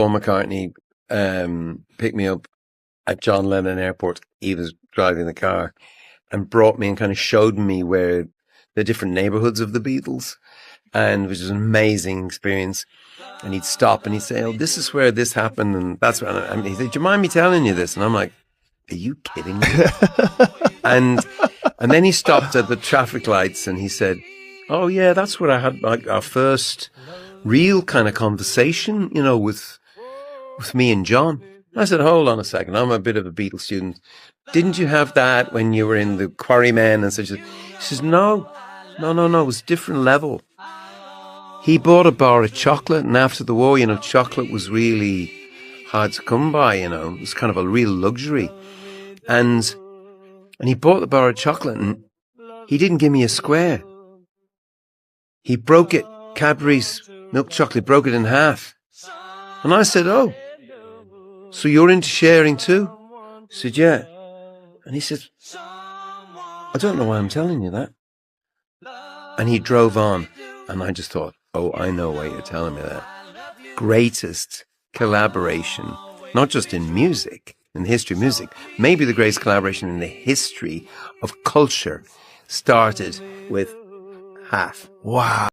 Paul McCartney picked me up at John Lennon Airport. He was driving the car and brought me and kind of showed me where the different neighborhoods of the Beatles, and which was an amazing experience. And he'd stop and he'd say, "Oh, this is where this happened," and that's what. And he said, "Do you mind me telling you this?" And I'm like, "Are you kidding me?" and then he stopped at the traffic lights and he said, "Oh yeah, that's where I had like our first real kind of conversation, you know, with me and John." I said, "Hold on a second, I'm a bit of a Beatles student. Didn't you have that when you were in the Quarrymen and such?" He says, No, it was a different level. He bought a bar of chocolate, and after the war, you know, chocolate was really hard to come by, you know. It was kind of a real luxury. And he bought the bar of chocolate, and he didn't give me a square. He broke it, Cadbury's milk chocolate, broke it in half. And I said, "Oh, so you're into sharing too?" He said, "Yeah." And he said, "I don't know why I'm telling you that." And he drove on, and I just thought, oh, I know why you're telling me that. Greatest collaboration, not just in music, in the history of music, maybe the greatest collaboration in the history of culture started with half. Wow.